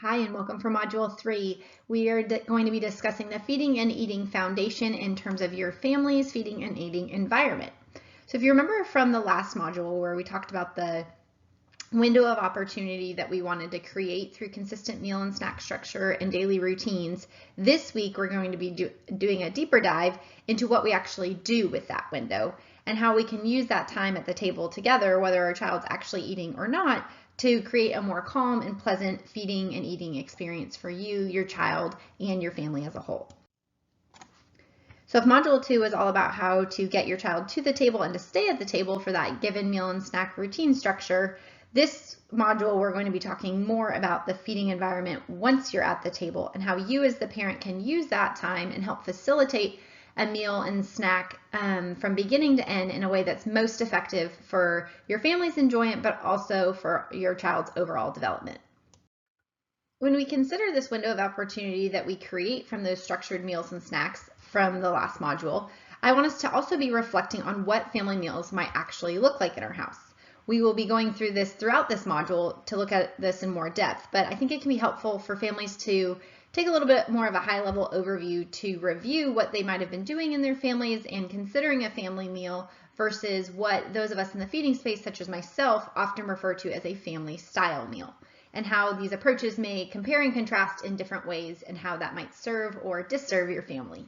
Hi, and welcome for Module 3. We are going to be discussing the feeding and eating foundation in terms of your family's feeding and eating environment. So if you remember from the last module where we talked about the window of opportunity that we wanted to create through consistent meal and snack structure and daily routines, this week we're going to be doing a deeper dive into what we actually do with that window and how we can use that time at the table together, whether our child's actually eating or not, to create a more calm and pleasant feeding and eating experience for you, your child, and your family as a whole. So if Module 2 is all about how to get your child to the table and to stay at the table for that given meal and snack routine structure, this module we're going to be talking more about the feeding environment once you're at the table and how you as the parent can use that time and help facilitate a meal and snack from beginning to end in a way that's most effective for your family's enjoyment, but also for your child's overall development. When we consider this window of opportunity that we create from those structured meals and snacks from the last module, I want us to also be reflecting on what family meals might actually look like in our house. We will be going through this throughout this module to look at this in more depth, but I think it can be helpful for families to take a little bit more of a high-level overview to review what they might have been doing in their families and considering a family meal versus what those of us in the feeding space, such as myself, often refer to as a family style meal, and how these approaches may compare and contrast in different ways and how that might serve or disserve your family.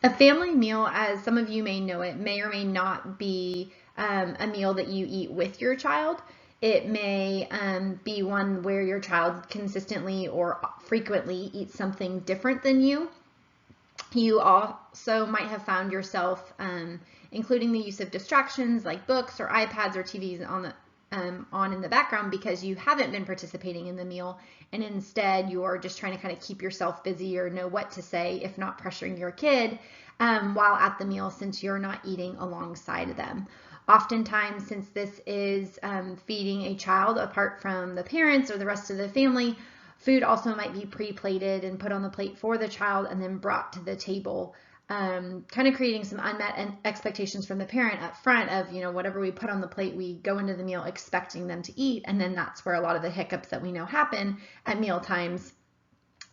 A family meal, as some of you may know it, may or may not be a meal that you eat with your child. It may be one where your child consistently or frequently eats something different than you. You also might have found yourself including the use of distractions like books or iPads or TVs on in the background because you haven't been participating in the meal, and instead you're just trying to kind of keep yourself busy or know what to say, if not pressuring your kid while at the meal, since you're not eating alongside of them. Oftentimes, since this is feeding a child apart from the parents or the rest of the family, food also might be pre-plated and put on the plate for the child and then brought to the table, kind of creating some unmet expectations from the parent up front of, whatever we put on the plate, we go into the meal expecting them to eat. And then that's where a lot of the hiccups that we know happen at meal times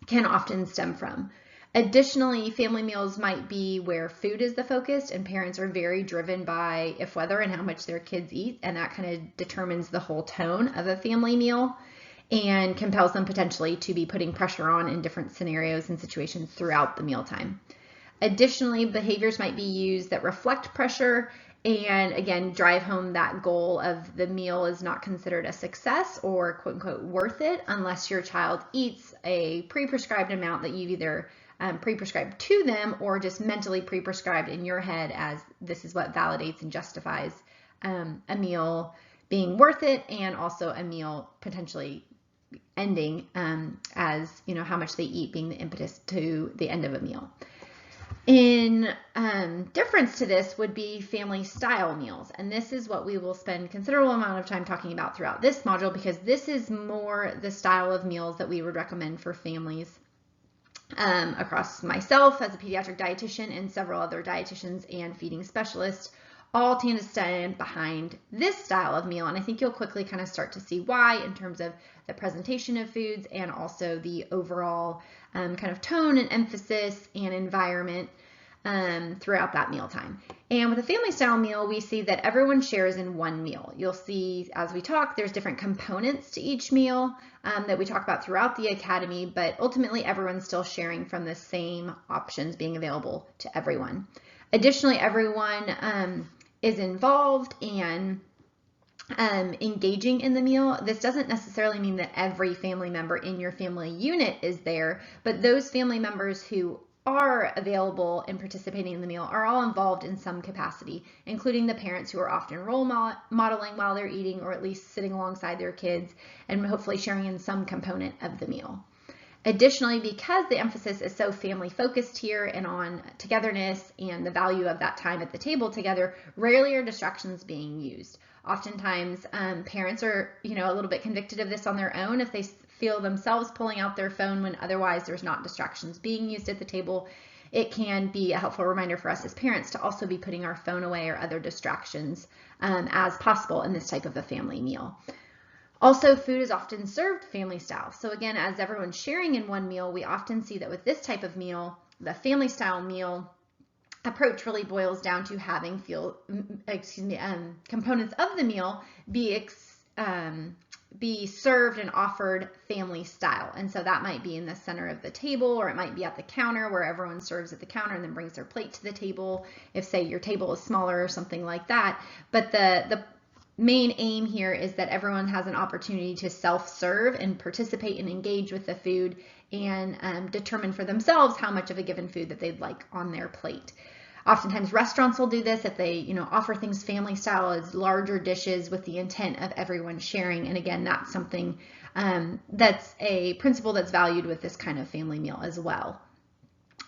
can often stem from. Additionally, family meals might be where food is the focus and parents are very driven by if whether and how much their kids eat, and that kind of determines the whole tone of a family meal and compels them potentially to be putting pressure on in different scenarios and situations throughout the mealtime. Additionally, behaviors might be used that reflect pressure and again drive home that goal of the meal is not considered a success or quote unquote worth it unless your child eats a pre-prescribed amount that you've either pre-prescribed to them or just mentally pre-prescribed in your head as this is what validates and justifies a meal being worth it, and also a meal potentially ending as how much they eat being the impetus to the end of a meal. In difference to this would be family style meals, and this is what we will spend considerable amount of time talking about throughout this module because this is more the style of meals that we would recommend for families across myself as a pediatric dietitian and several other dietitians and feeding specialists all tend to stand behind this style of meal. And I think you'll quickly kind of start to see why in terms of the presentation of foods and also the overall kind of tone and emphasis and environment throughout that mealtime. And with a family style meal, we see that everyone shares in one meal. You'll see as we talk, there's different components to each meal that we talk about throughout the academy, but ultimately everyone's still sharing from the same options being available to everyone. Additionally, everyone is involved and engaging in the meal. This doesn't necessarily mean that every family member in your family unit is there, but those family members who are available and participating in the meal are all involved in some capacity, including the parents who are often role modeling while they're eating or at least sitting alongside their kids and hopefully sharing in some component of the meal. Additionally, because the emphasis is so family focused here and on togetherness and the value of that time at the table together, rarely are distractions being used. Oftentimes, parents are, a little bit convicted of this on their own if they feel themselves pulling out their phone when otherwise there's not distractions being used at the table. It can be a helpful reminder for us as parents to also be putting our phone away or other distractions as possible in this type of a family meal. Also, food is often served family style. So again, as everyone's sharing in one meal, we often see that with this type of meal, the family style meal approach really boils down to having components of the meal be served and offered family style. And so that might be in the center of the table, or it might be at the counter where everyone serves at the counter and then brings their plate to the table, if say your table is smaller or something like that. But the main aim here is that everyone has an opportunity to self-serve and participate and engage with the food and determine for themselves how much of a given food that they'd like on their plate. Oftentimes restaurants will do this if they, offer things family style as larger dishes with the intent of everyone sharing. And again, that's something that's a principle that's valued with this kind of family meal as well.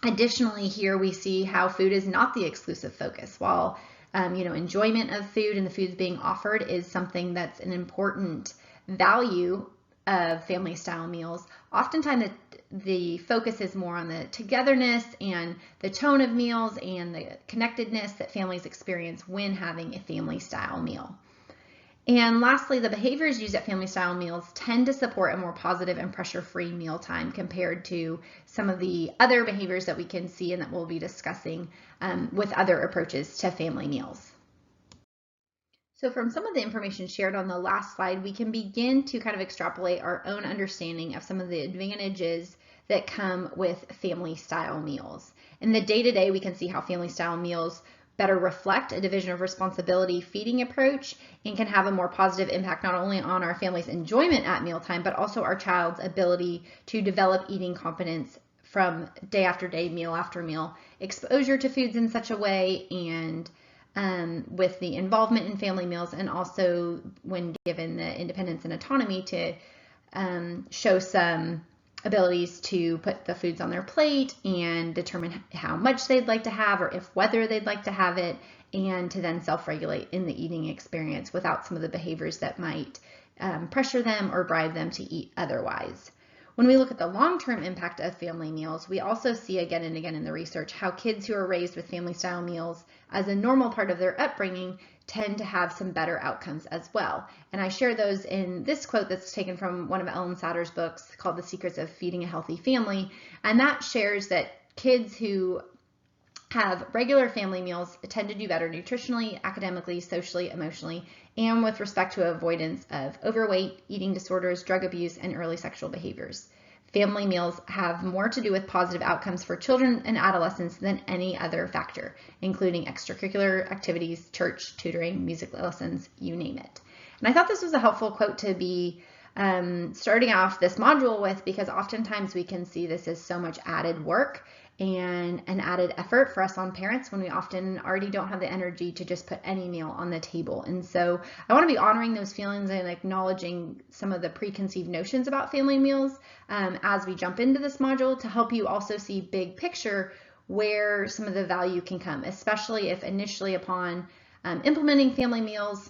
Additionally, here we see how food is not the exclusive focus. While enjoyment of food and the foods being offered is something that's an important value of family style meals, oftentimes the focus is more on the togetherness and the tone of meals and the connectedness that families experience when having a family style meal. And lastly, the behaviors used at family style meals tend to support a more positive and pressure-free mealtime compared to some of the other behaviors that we can see and that we'll be discussing with other approaches to family meals. So from some of the information shared on the last slide, we can begin to kind of extrapolate our own understanding of some of the advantages that come with family style meals. In the day-to-day, we can see how family style meals better reflect a division of responsibility feeding approach and can have a more positive impact not only on our family's enjoyment at mealtime, but also our child's ability to develop eating competence from day after day, meal after meal, exposure to foods in such a way, and with the involvement in family meals, and also when given the independence and autonomy to show some abilities to put the foods on their plate and determine how much they'd like to have or if whether they'd like to have it, and to then self-regulate in the eating experience without some of the behaviors that might pressure them or bribe them to eat otherwise. When we look at the long-term impact of family meals, we also see again and again in the research how kids who are raised with family style meals as a normal part of their upbringing tend to have some better outcomes as well. And I share those in this quote that's taken from one of Ellen Satter's books called The Secrets of Feeding a Healthy Family. And that shares that kids who have regular family meals tend to do better nutritionally, academically, socially, emotionally, and with respect to avoidance of overweight, eating disorders, drug abuse, and early sexual behaviors. Family meals have more to do with positive outcomes for children and adolescents than any other factor, including extracurricular activities, church, tutoring, music lessons, you name it. And I thought this was a helpful quote to be starting off this module with, because oftentimes we can see this as so much added work and an added effort for us on parents when we often already don't have the energy to just put any meal on the table. And so I want to be honoring those feelings and acknowledging some of the preconceived notions about family meals as we jump into this module, to help you also see big picture where some of the value can come, especially if initially upon implementing family meals,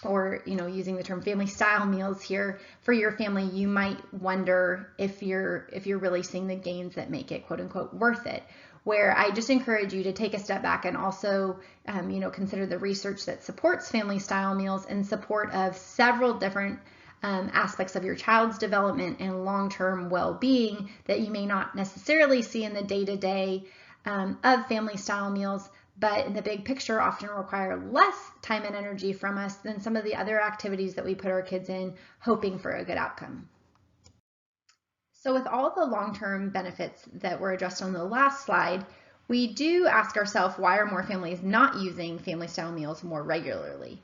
or using the term family style meals here for your family, you might wonder if you're really seeing the gains that make it quote unquote worth it. Where I just encourage you to take a step back and also consider the research that supports family style meals in support of several different aspects of your child's development and long-term well-being that you may not necessarily see in the day-to-day of family style meals, but in the big picture often require less time and energy from us than some of the other activities that we put our kids in, hoping for a good outcome. So with all the long-term benefits that were addressed on the last slide, we do ask ourselves, why are more families not using family style meals more regularly?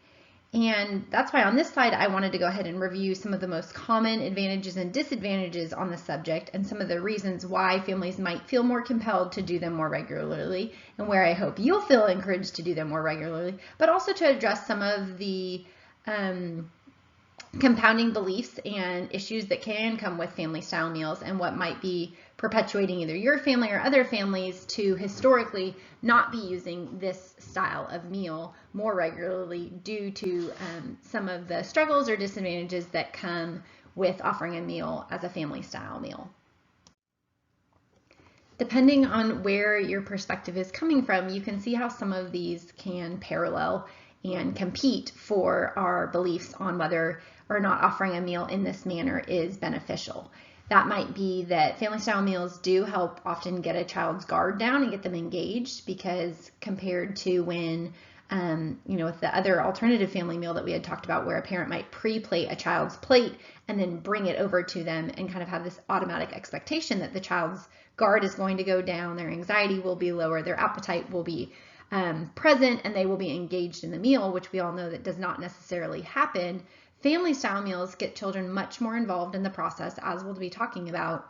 And that's why on this slide, I wanted to go ahead and review some of the most common advantages and disadvantages on the subject, and some of the reasons why families might feel more compelled to do them more regularly, and where I hope you'll feel encouraged to do them more regularly, but also to address some of the compounding beliefs and issues that can come with family style meals, and what might be perpetuating either your family or other families to historically not be using this style of meal more regularly due to some of the struggles or disadvantages that come with offering a meal as a family style meal. Depending on where your perspective is coming from, you can see how some of these can parallel and compete for our beliefs on whether or not offering a meal in this manner is beneficial. That might be that family style meals do help often get a child's guard down and get them engaged, because compared to when with the other alternative family meal that we had talked about, where a parent might pre-plate a child's plate and then bring it over to them and kind of have this automatic expectation that the child's guard is going to go down, their anxiety will be lower, their appetite will be present, and they will be engaged in the meal, which we all know that does not necessarily happen. Family style meals get children much more involved in the process, as we'll be talking about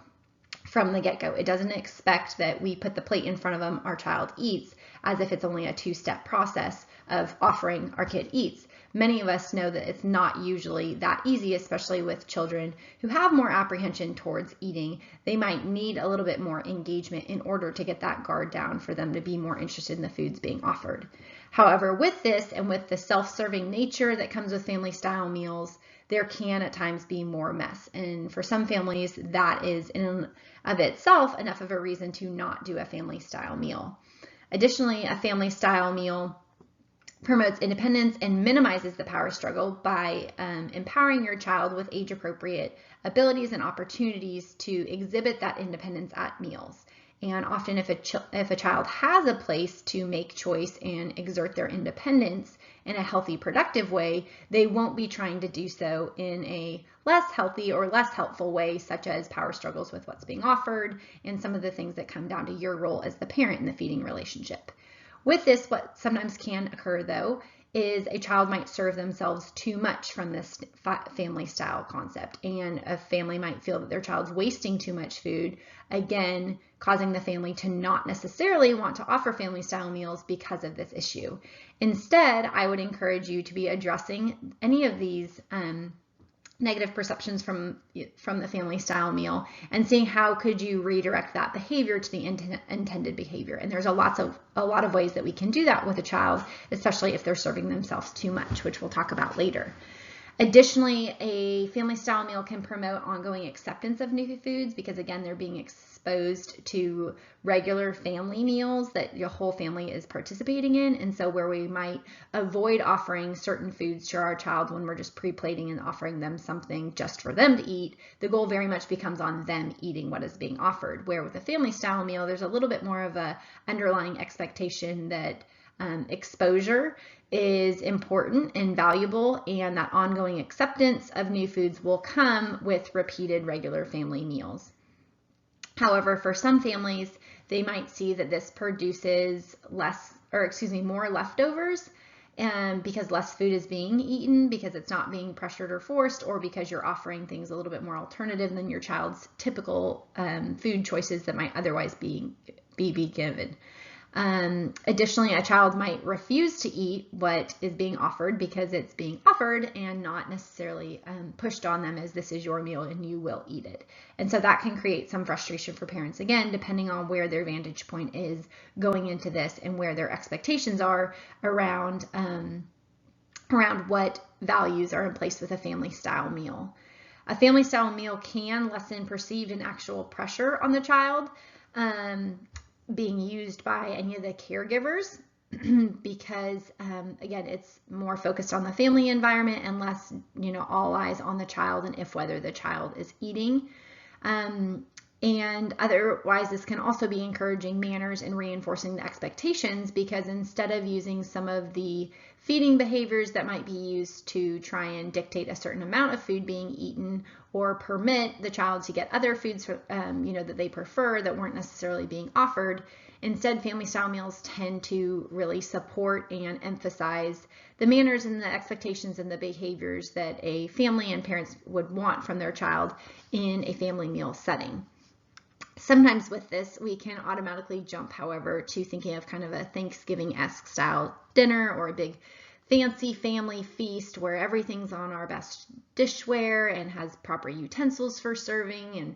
from the get-go. It doesn't expect that we put the plate in front of them, our child eats, as if it's only a two-step process of offering our kid eats. Many of us know that it's not usually that easy, especially with children who have more apprehension towards eating. They might need a little bit more engagement in order to get that guard down for them to be more interested in the foods being offered. However, with this and with the self-serving nature that comes with family style meals, there can at times be more mess. And for some families, that is in and of itself enough of a reason to not do a family style meal. Additionally, a family style meal promotes independence and minimizes the power struggle by empowering your child with age-appropriate abilities and opportunities to exhibit that independence at meals. And often if a child has a place to make choice and exert their independence in a healthy, productive way, they won't be trying to do so in a less healthy or less helpful way, such as power struggles with what's being offered and some of the things that come down to your role as the parent in the feeding relationship. With this, what sometimes can occur, though, is a child might serve themselves too much from this family style concept, and a family might feel that their child's wasting too much food, again, causing the family to not necessarily want to offer family style meals because of this issue. Instead, I would encourage you to be addressing any of these negative perceptions from the family style meal and seeing how could you redirect that behavior to the intended behavior. And there's a lot of ways that we can do that with a child, especially if they're serving themselves too much, which we'll talk about later. Additionally, a family style meal can promote ongoing acceptance of new foods, because again, they're being exposed to regular family meals that your whole family is participating in. And so where we might avoid offering certain foods to our child when we're just pre-plating and offering them something just for them to eat, the goal very much becomes on them eating what is being offered. Where with a family style meal, there's a little bit more of a underlying expectation that exposure is important and valuable, and that ongoing acceptance of new foods will come with repeated regular family meals. However, for some families, they might see that this produces more leftovers, and because less food is being eaten, because it's not being pressured or forced, or because you're offering things a little bit more alternative than your child's typical food choices that might otherwise be given. Additionally, a child might refuse to eat what is being offered because it's being offered and not necessarily pushed on them as this is your meal and you will eat it. And so that can create some frustration for parents, again, depending on where their vantage point is going into this and where their expectations are around what values are in place with a family style meal. A family style meal can lessen perceived and actual pressure on the child being used by any of the caregivers because again, it's more focused on the family environment and less, all eyes on the child and whether the child is eating. And otherwise, this can also be encouraging manners and reinforcing the expectations, because instead of using some of the feeding behaviors that might be used to try and dictate a certain amount of food being eaten or permit the child to get other foods that they prefer that weren't necessarily being offered, instead family style meals tend to really support and emphasize the manners and the expectations and the behaviors that a family and parents would want from their child in a family meal setting. Sometimes with this, we can automatically jump, however, to thinking of kind of a Thanksgiving-esque style dinner or a big fancy family feast where everything's on our best dishware and has proper utensils for serving, and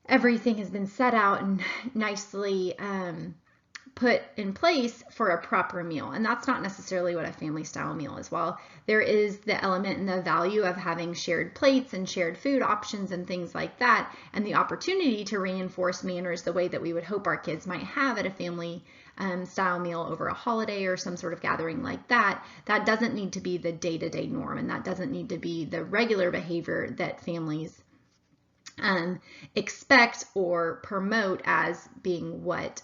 everything has been set out and nicely put in place for a proper meal. And that's not necessarily what a family style meal is. While there is the element and the value of having shared plates and shared food options and things like that, and the opportunity to reinforce manners the way that we would hope our kids might have at a family style meal over a holiday or some sort of gathering like that, that doesn't need to be the day-to-day norm, and that doesn't need to be the regular behavior that families expect or promote as being what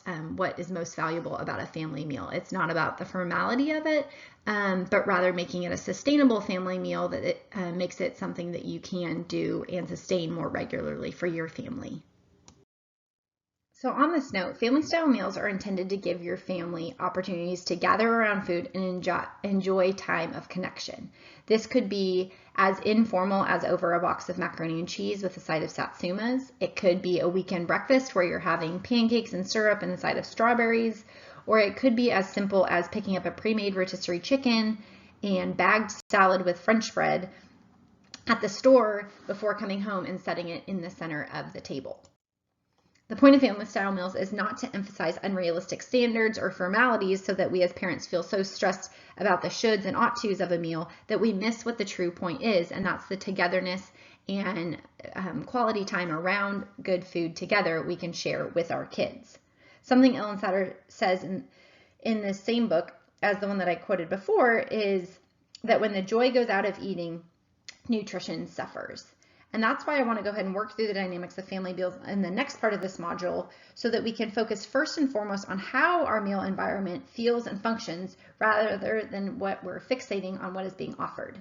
is most valuable about a family meal. It's not about the formality of it, but rather making it a sustainable family meal that it makes it something that you can do and sustain more regularly for your family. So on this note, family style meals are intended to give your family opportunities to gather around food and enjoy time of connection. This could be as informal as over a box of macaroni and cheese with a side of satsumas. It could be a weekend breakfast where you're having pancakes and syrup and a side of strawberries, or it could be as simple as picking up a pre-made rotisserie chicken and bagged salad with French bread at the store before coming home and setting it in the center of the table. The point of family style meals is not to emphasize unrealistic standards or formalities so that we as parents feel so stressed about the shoulds and ought tos of a meal that we miss what the true point is, and that's the togetherness and quality time around good food together we can share with our kids. Something Ellen Satter says in this same book as the one that I quoted before is that when the joy goes out of eating, nutrition suffers. And that's why I want to go ahead and work through the dynamics of family meals in the next part of this module so that we can focus first and foremost on how our meal environment feels and functions rather than what we're fixating on what is being offered.